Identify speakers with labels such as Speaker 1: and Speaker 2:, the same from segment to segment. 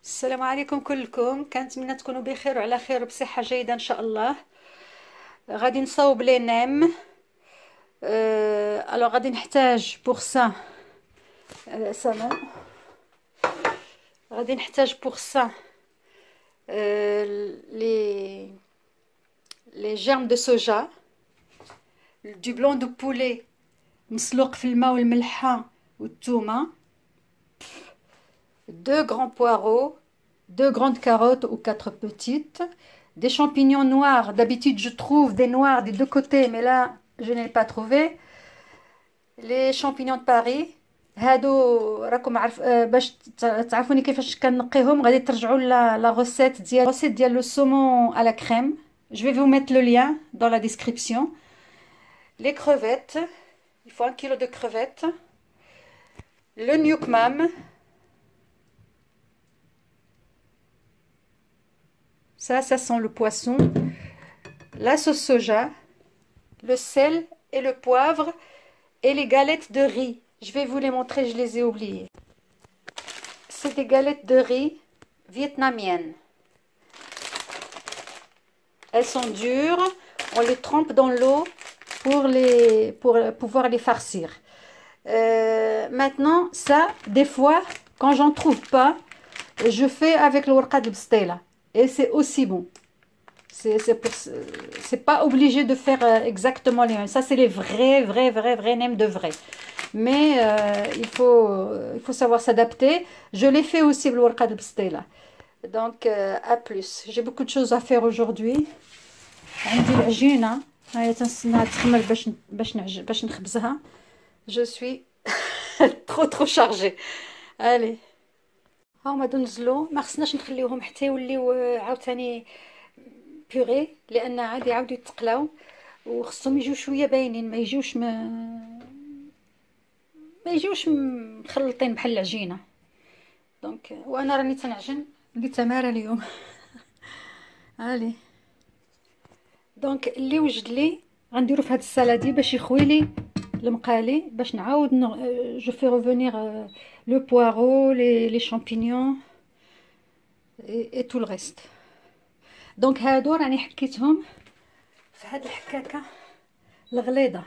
Speaker 1: السلام عليكم كلكم، كنتمنى تكونوا بخير وعلى خير وبصحة جيدة ان شاء الله. غادي نصاوب لي نيم. الوغ غادي نحتاج بوغ سا سالون. غادي نحتاج بوغ سا لي لي جيرم دو سوجا، دو بلون دو بولي مسلوق في الماء والملحة والثومة، deux grands poireaux, deux grandes carottes ou quatre petites, des champignons noirs. D'habitude, je trouve des noirs des deux côtés, mais là, je n'ai pas trouvé. Les champignons de Paris. هادو راكم عارف باش تعرفوني كيفاش كنقيهم. غادي ترجعوا لا غوسيت ديال لو سومون à la crème. Je vais vous mettre le lien dans la description. Les crevettes, il faut 1 kilo de crevettes. Le gnoukmam. Ça sent le poisson. La sauce soja, le sel et le poivre et les galettes de riz. Je vais vous les montrer, je les ai oubliées. C'est des galettes de riz vietnamiennes. Elles sont dures. On les trempe dans l'eau pour pouvoir les farcir. Maintenant, ça, des fois, quand j'en trouve pas, je fais avec le warqa de bstela. Et c'est aussi bon. C'est pas obligé de faire exactement les mêmes. Ça, c'est les vrais nems de vrai. Mais il faut savoir s'adapter. Je l'ai fait aussi le warqa de bstela. Donc, à plus. J'ai beaucoup de choses à faire aujourd'hui. عندي العجينة هاي تنستناها تخمر باش نخبزها. Je suis trop chargée. Allez. هاهما نزلوا، ما خصناش نخليوهم حتى يوليو عاوتاني بيغي، لان عادي يعاودوا يتقلاو وخصهم يجيو شويه باينين، ما يجيوش مخلطين بحال العجينه. دونك وانا راني تنعجن، اللي تماره اليوم. علي دونك اللي وجد لي غنديرو في هاد السالادي باش يخوي لي المقالي، باش نعاود جو في revenir le poireau, les champignons et tout le reste. دونك هادو راني حكيتهم في هاد الحكاكه الغليظه.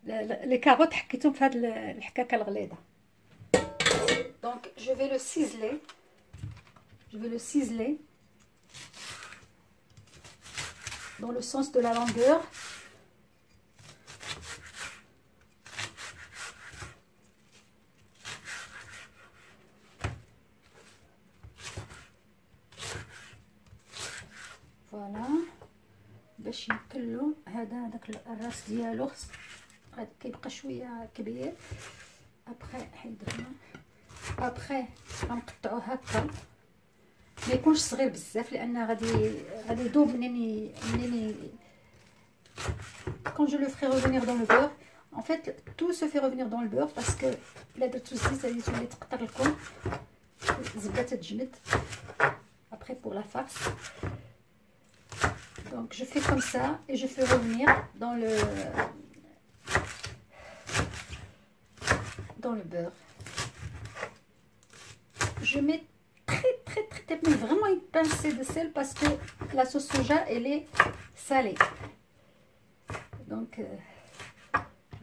Speaker 1: لي كاروت حكيتهم في هاد الحكاكه الغليظه. دونك je vais le ciseler dans le sens de la longueur. فوالا باش يمكنلو هذاك الراس ديالو غادي كيبقى شويه كبير. ابخي حيدرنا ابخي غنقطعوه هكا، ما يكونش صغير بزاف لان غادي يذوب منين quand je le ferai revenir dans le beurre. En fait tout se fait revenir dans le beurre parce que لا درتو الزيت غادي تولي تقطر لكم الزبده تتجمد après pour la farce. Donc je fais comme ça et je fais revenir dans le beurre. Je mets très mais vraiment une pincée de sel parce que la sauce soja elle est salée. Donc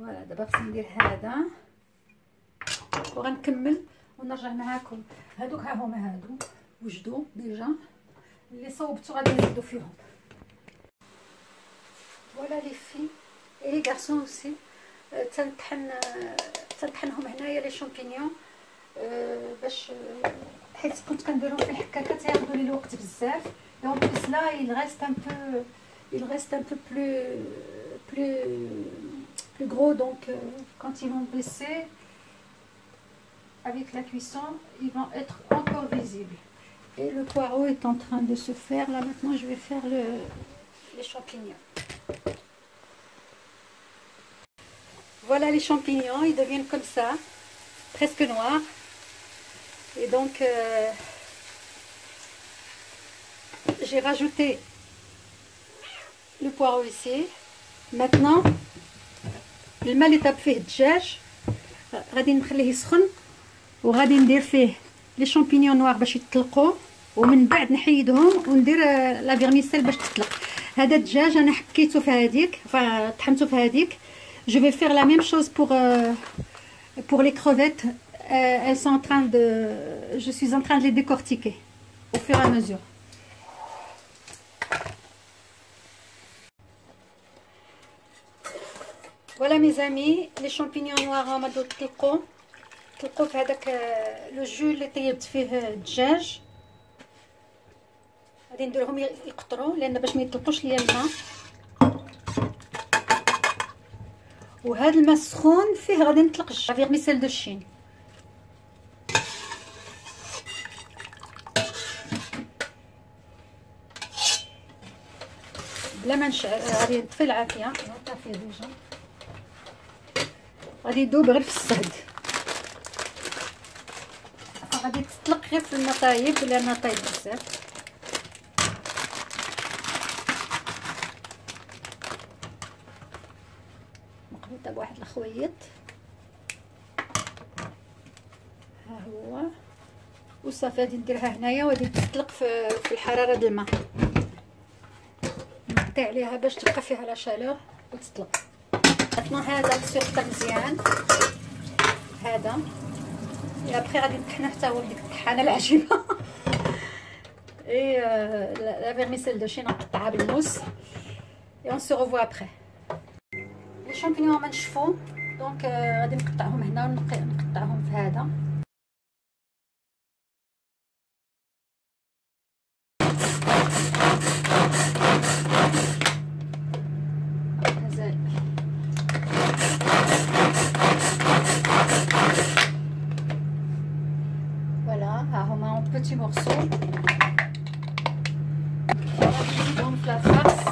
Speaker 1: voilà, d'abord ندير هذا وغنكمل ونرجع معاكم. هادوك ها هما هادو وجدوا ديجا اللي صوبتو غادي نزيدو فيهم. Voilà les filles et les garçons aussi. تنطحنهم هنايا لي شامبينيون باش حيت كنت كنديرهم في الحكاكه تياخذوا لي الوقت بزاف. Et en plus là il reste un peu plus gros, donc quand ils vont baisser avec la cuisson ils vont être encore visibles. Et le poireau est en train de se faire. Là maintenant je vais faire les champignons. Voilà les champignons, ils deviennent comme ça, presque noirs. Et donc j'ai rajouté le poireau ici. Maintenant الماء اللي طاب فيه الدجاج غادي نخليه يسخن وغادي ندير فيه لي شامبينيون نوار باش يطلقوا، ومن بعد نحيدهم وندير لا فيرميسيل باش تطلق. هذا الدجاج انا حكيته في هذيك، طحنته في هذيك. جو في فير لا ميم شوز pour les crevettes. Elles sont en train de je suis en train de les décortiquer au fur et à mesure. Voilà mes amis, les champignons noirs هما طلقوا في هذاك لو جو اللي طيبت فيه الدجاج. غادي نديرهم يقطروا لان باش ما يطلقوش ليا الماء. وهذا الماء السخون فيه غادي نطلق فيرميسيل دو شين. بلا ما نشعل غادي نطفي العافيه. طافيه ديجا، غادي يذوب غير في الصهد. غادي تطلق غير في الماء طايب لانها طايب بزاف. مقلوطه بواحد الخويط ها هو، وصافي غادي نديرها هنايا وغادي تطلق في الحراره د الماء. نقطع عليها باش تبقى فيها لا شالور وتطلق. maintenant هذا مسيقطر مزيان هذا. ابخي غادي نطحنه حتى هو بديك الطحانه العجيبه. اي لا فيرميسيل دو شين نقطعها بالموس et on se revoit après. لي شامبينيون هما نشفوا دونك غادي نقطعهم هنا ونقطعهم في هذا. Petits morceaux. Donc la farce.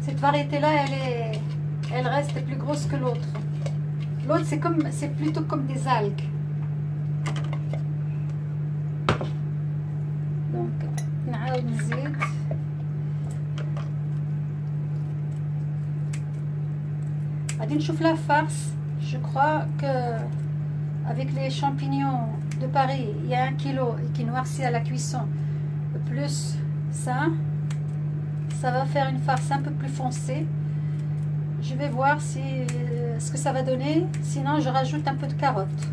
Speaker 1: Cette variété là elle reste plus grosse que l'autre. L'autre c'est plutôt comme des algues. Donc نعاود نزيد. غادي نشوف la farce. Je crois que avec les champignons de Paris il y a 1 kilo et qui noircit à la cuisson plus ça va faire une farce un peu plus foncée. Je vais voir si ce que ça va donner, sinon je rajoute un peu de carottes.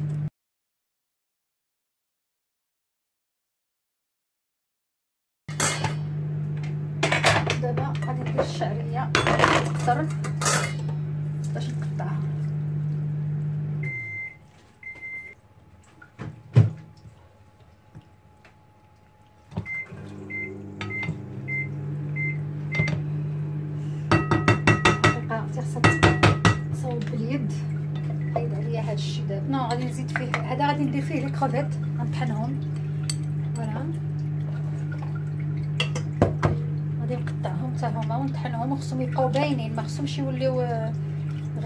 Speaker 1: دابا غادي ندير الشعريه تكثر باش نقطعها. دقيقه خصها تصاوب باليد. حيد عليا هذا الشيء دابا. نو غادي نزيد فيه هذا، غادي ندير فيه لي كروفيت غنطحنهم. فوالا غادي نقطعهم حتى هما ونطحنهم وخصهم يبقاو باينين، ما خصهمش يوليو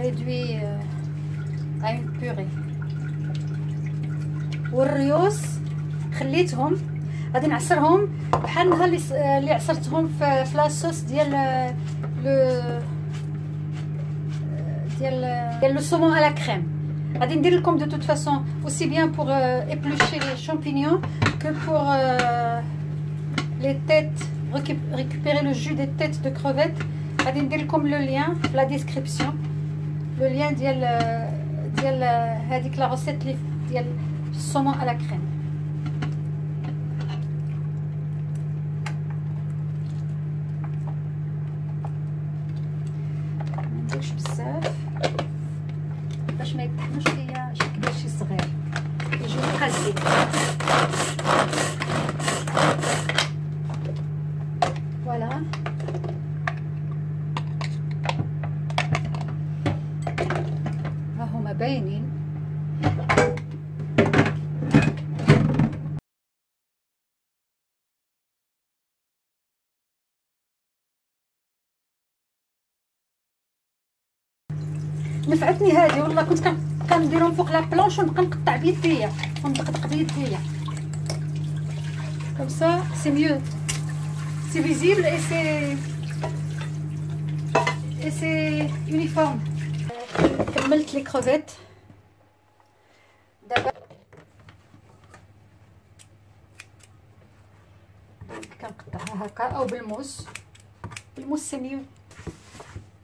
Speaker 1: réduit à une purée. والريوس خليتهم غادي نعصرهم بحال النهار اللي عصرتهم في لاصوص ديال لو saumon à la crème. غادي ندير لكم de toute façon aussi bien pour éplucher les champignons que pour les têtes, récupérer le jus des têtes de crevettes. غادي ندير لكم le lien في la description. Le lien ديال هذيك لا روسيت ديال الصومون على كريم. ما نديرش بزاف باش ما يطحنوش ليا شي كبير شي صغير يجيو قاسيين. فوالا باينين. نفعتني هذه والله، كنت كنديرهم فوق لا بلونش ونبقى نقطع بيديا وندقدق بيديا كوم سا. سي ميو، سي فيزيبل اي سي يونيفورم. كملت لي كروفيت. دابا كنقطعها هكا او بالموس. بالموس سي ميو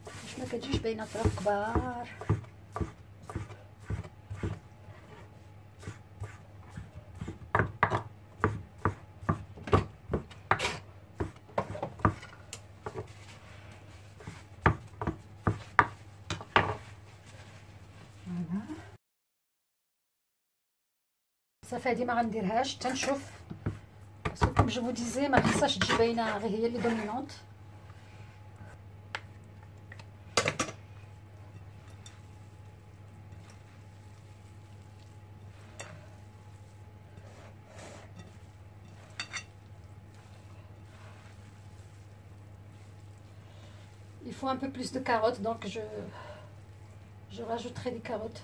Speaker 1: باش ما كتجيش باينه طراف كبار. صافي هادي ما غنديرهاش تنشوف باسكو كوم جو ديزي ما خصهاش تجي باينه غير هي اللي دومينونط. Il faut un peu plus de carottes, donc je rajouterai des carottes.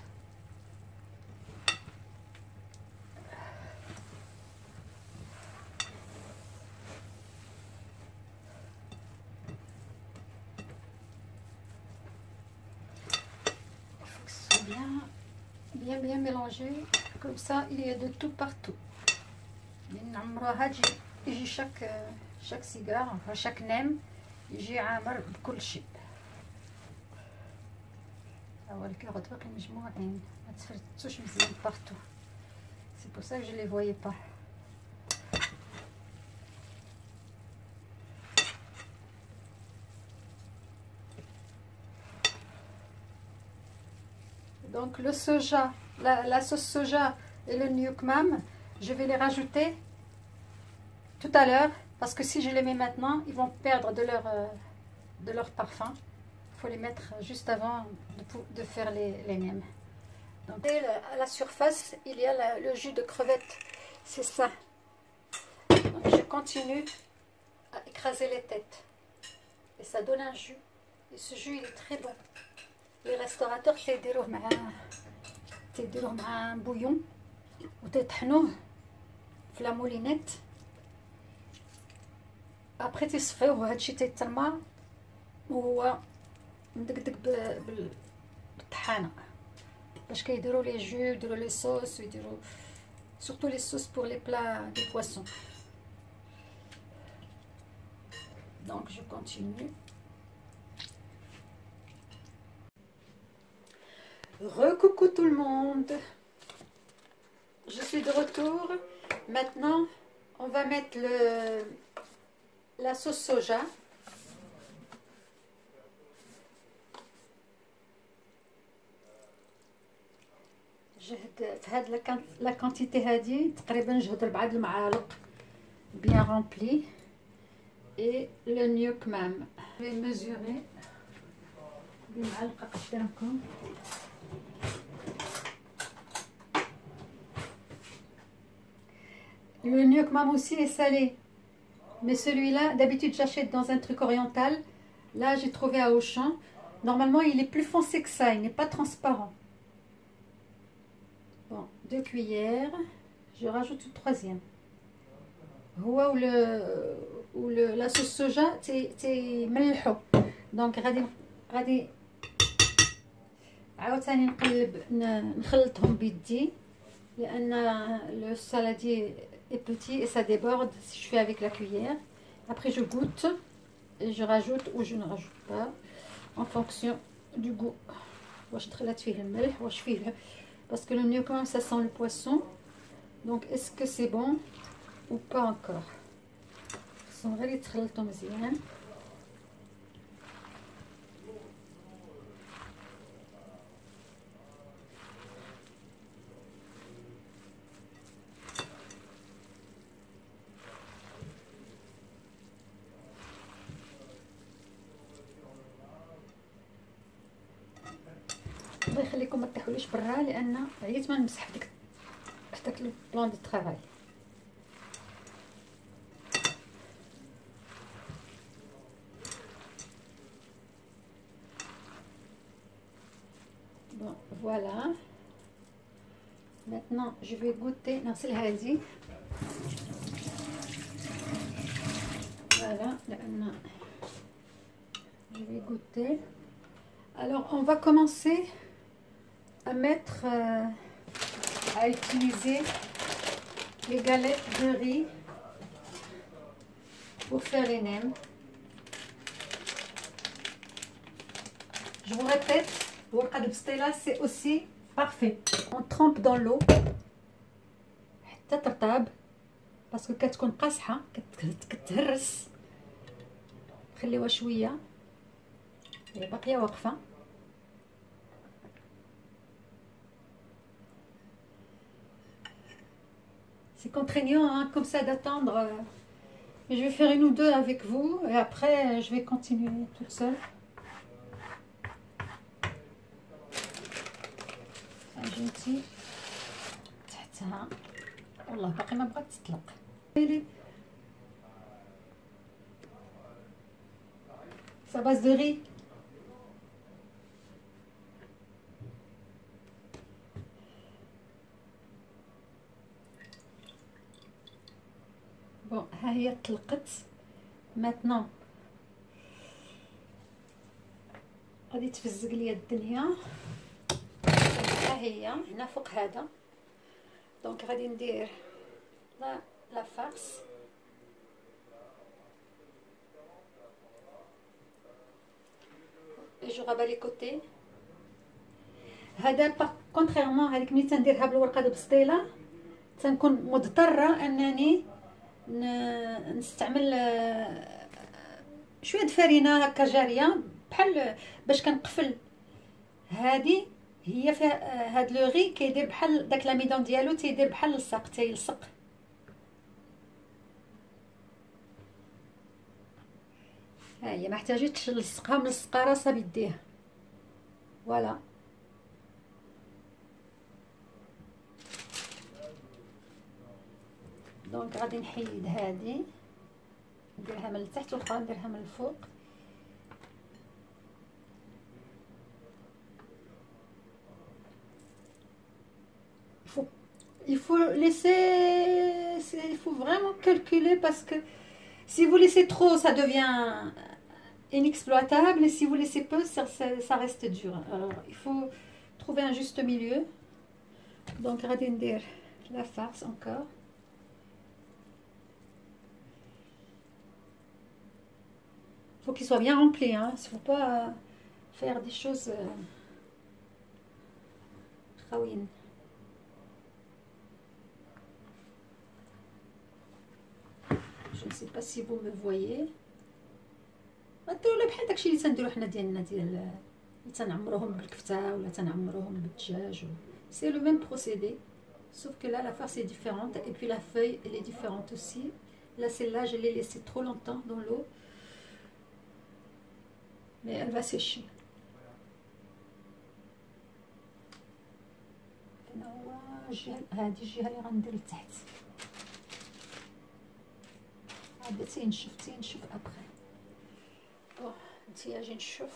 Speaker 1: Il faut que ce soit bien mélangé, comme ça il y a de tout partout. يجي chaque cigare, enfin chaque نام يجي عامر بكل شيء. هو الكاروت باقي مجموعين ما تفرتوش مزيان بارتو. سي بور سا جو لي فويي با. Donc le soja, la sauce soja et le gnoc-mam, je vais les rajouter tout à l'heure parce que si je les mets maintenant, ils vont perdre de leur parfum. Il faut les mettre juste avant de faire les nems. Donc à la surface, il y a le jus de crevette, c'est ça. Donc je continue à écraser les têtes et ça donne un jus. Et ce jus il est très bon. Les restaurateurs تيديروه مع بويون وتطحنوه في لا مولينيت. ابري تصفيوه هادشي تيترمى وهو مدقدق بالطحانه باش كيديروا لي جو يديروا لي صوص ويديروا surtout les sauces pour les plats de poisson. Donc je continue. Recoucou tout le monde, je suis de retour. Maintenant on va mettre la sauce soja. جهد في هاد لا كونتيتي هادي تقريبا جهد 4 المعالق bien rempli. Et le gnoc-mam je vais mesurer بمعلقه قدامكم. Le gnoc-mam aussi est salé, mais celui-là, d'habitude j'achète dans un truc oriental. Là j'ai trouvé à Auchan. Normalement il est plus foncé que ça, il n'est pas transparent. Bon, 2 cuillères. Je rajoute une troisième. La sauce soja c'est ملحو. Donc غادي عاوتاني نخلطهم بيدي لان le saladier est petit et ça déborde si je fais avec la cuillère. Après je goûte et je rajoute ou je ne rajoute pas en fonction du goût. واش دخلت فيه الملح واش فيه parce que le gnoc-mam ça sent le poisson. Donc est-ce que c'est bon ou pas encore. خصهم غير يتخلطوا مزيان. الله يخليكم ما تطيحوليش برا لان عييت ما نمسح في داك البلان دو طرافاي. Bon, voilà. Maintenant je vais goûter. نغسل هذه. Voilà لان je vais goûter. Alors, on va commencer à mettre, à utiliser les galettes de riz pour faire les nems. Je vous répète, الورقة البسطيلة c'est aussi parfait. On trempe dans l'eau حتى ترطب باسكو كتكون قاصحة كتهرس. خليوها شوية هي باقية واقفة. C'est contraignant hein, comme ça d'attendre. Mais je vais faire une ou deux avec vous et après je vais continuer toute seule. جنتي تحتها والله باقي ما بغات تطلق. Ça base de riz. بون ها هي طلقت. ماتنون غادي تفزق ليا الدنيا. ها هي هنا فوق هذا. دونك غادي ندير لا فارس. جو غابا لي كوتي. هذا كونتريرمون هذيك ملي تنديرها بالورقه البسطيله تنكون مضطره انني نستعمل شويه د فرينه هكا جاريه بحال باش كنقفل. هذه هي فيها هاد لو غي كيدير بحال داك لاميدون ديالو تيدير بحال الصق تيلصق. ها هي ما احتاجتش نلصقها ملصقه راسها بيديها. فوالا دونك غادي نحيد هذه نديرها من التحت والاخرى نديرها من الفوق. Il faut laisser, il faut vraiment calculer parce que si vous laissez trop, ça devient inexploitable et si vous laissez peu, ça reste dur. Alors, il faut trouver un juste milieu. Donc, غادي ندير la farce encore. Il faut qu'il soit bien rempli, hein. Il ne faut pas faire des choses خاويين. Je ne sais pas si vous me voyez. غديروا بحال داكشي اللي تنديرو حنا ديالنا ديال اللي تنعمروهم بالكفته ولا تنعمروهم بالدجاج. C'est le même procédé, sauf que là la farce est différente et puis la feuille elle est différente aussi. Là celle-là je l'ai laissée trop longtemps dans l'eau, mais elle va sécher. هذه الجهه اللي غندير لتحت عاد تينشف ابخي. نتيا اجي نشوف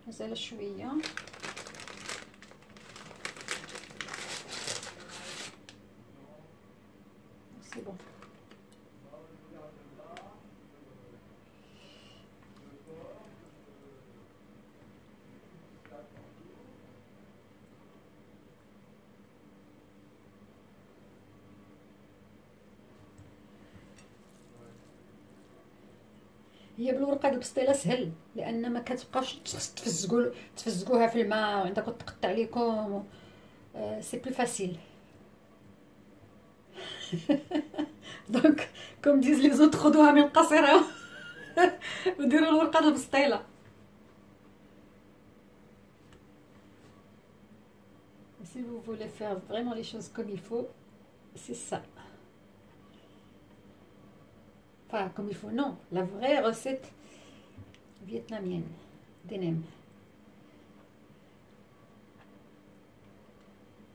Speaker 1: مازال شويه. سي بون. هي بالورقه البسطيله سهل لان ما كتبقاوش تفزقوها في الماء وعندك تقطع عليكم. سي بلو فاسيل. دونك كوم ديز لي زوت خذوها من القصيره وديروا الورقه البسطيله. Si vous voulez faire vraiment les choses comme il faut, c'est ça. Enfin, comme il faut, non. La vraie recette vietnamienne des nems.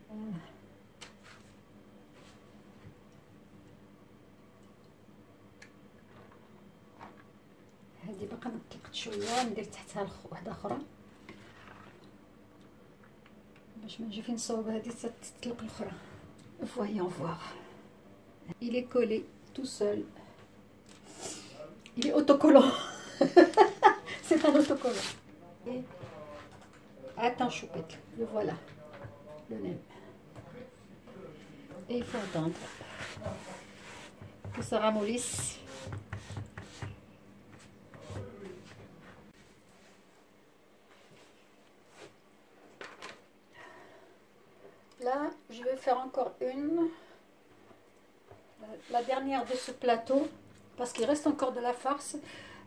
Speaker 1: Voilà. هذه باقا ما طلقت شويه ندير تحتها واحده اخرى باش ما نجي فين نصوب هذه تطلق الاخرى. Voyons voir. Il est collé tout seul. Il est autocollant. C'est un autocollant. Et Attends, choupette, le voilà, le nem. Et il faut attendre que ça ramollisse. Là, je vais faire encore une, la dernière de ce plateau, parce qu'il reste encore de la farce.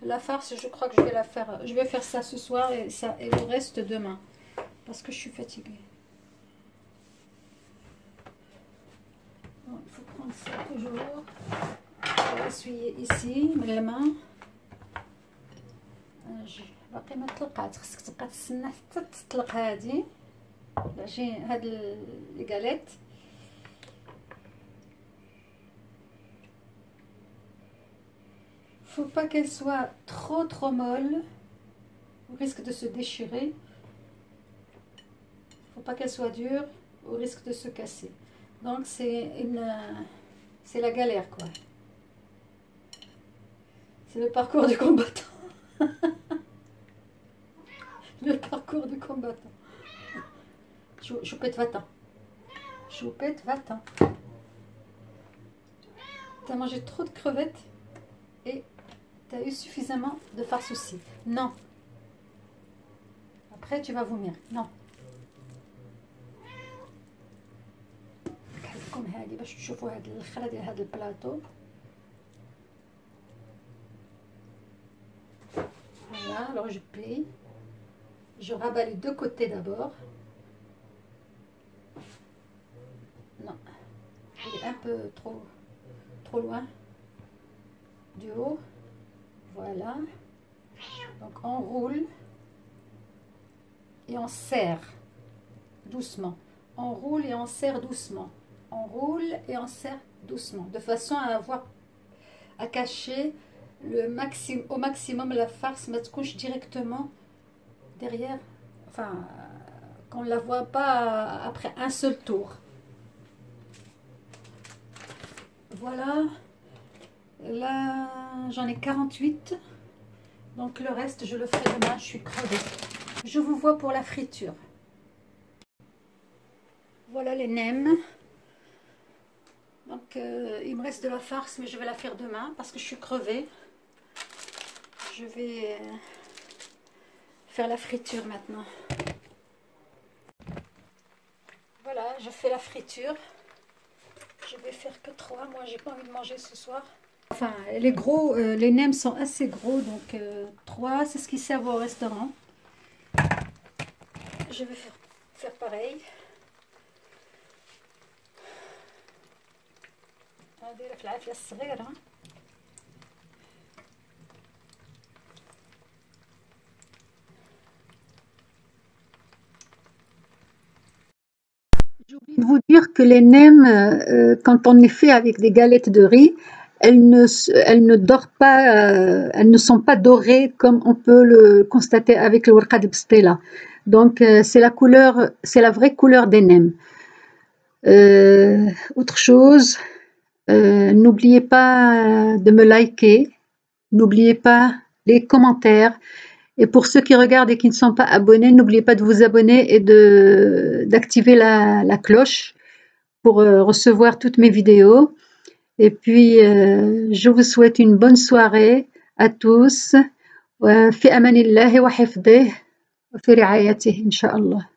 Speaker 1: La farce, je crois que je vais la faire. Je vais faire ça ce soir et ça et le reste demain, parce que je suis fatiguée. Bon, il faut prendre ça toujours. Je vais essuyer ici من الماء. اجي باقي ما طلقات، خصك تبقى تستنى حتى تطلق هذه العجين، هاد لي غاليت. Faut pas qu'elle soit trop molle, au risque de se déchirer. Faut pas qu'elle soit dure, au risque de se casser. Donc c'est la galère quoi. C'est le parcours du combattant. Le parcours du combattant. Choupette, va-t'en. Choupette, va-t'en. T'as mangé trop de crevettes et t'as eu suffisamment de farce aussi. Non. Après, tu vas vomir. Non. كم هذه باش تشوفوا هاد الخرا ديال هاد البلاطو. Voilà, alors je plie. Je rabats les deux côtés d'abord. Non, il est un peu trop loin du haut. Voilà. Donc on roule et on serre doucement. On roule et on serre doucement. On roule et on serre doucement, de façon à cacher au maximum la farce, mais couche directement derrière, enfin qu'on ne la voit pas après un seul tour. Voilà, là j'en ai 48, donc le reste je le ferai demain, je suis crevée. Je vous vois pour la friture. Voilà les nems. Donc il me reste de la farce, mais je vais la faire demain parce que je suis crevée. Je vais faire la friture maintenant. Voilà, je fais la friture. Je vais faire que 3. Moi, j'ai pas envie de manger ce soir. Enfin, les gros, les nems sont assez gros, donc 3, c'est ce qu'ils servent au restaurant. Je vais faire pareil. ندير في العافية الصغيرة. J'ai oublié de vous dire que les nems, quand on est fait avec des galettes de riz, elles ne dorent pas, elles ne sont pas dorées comme on peut le constater avec le warqa de bstela. Donc c'est la couleur, c'est la vraie couleur des nems. Autre chose, n'oubliez pas de me liker, n'oubliez pas les commentaires. Et pour ceux qui regardent et qui ne sont pas abonnés, n'oubliez pas de vous abonner et d'activer la cloche pour recevoir toutes mes vidéos. Et puis, je vous souhaite une bonne soirée à tous. في أمان الله وحفظه وفي رعايته إن شاء الله.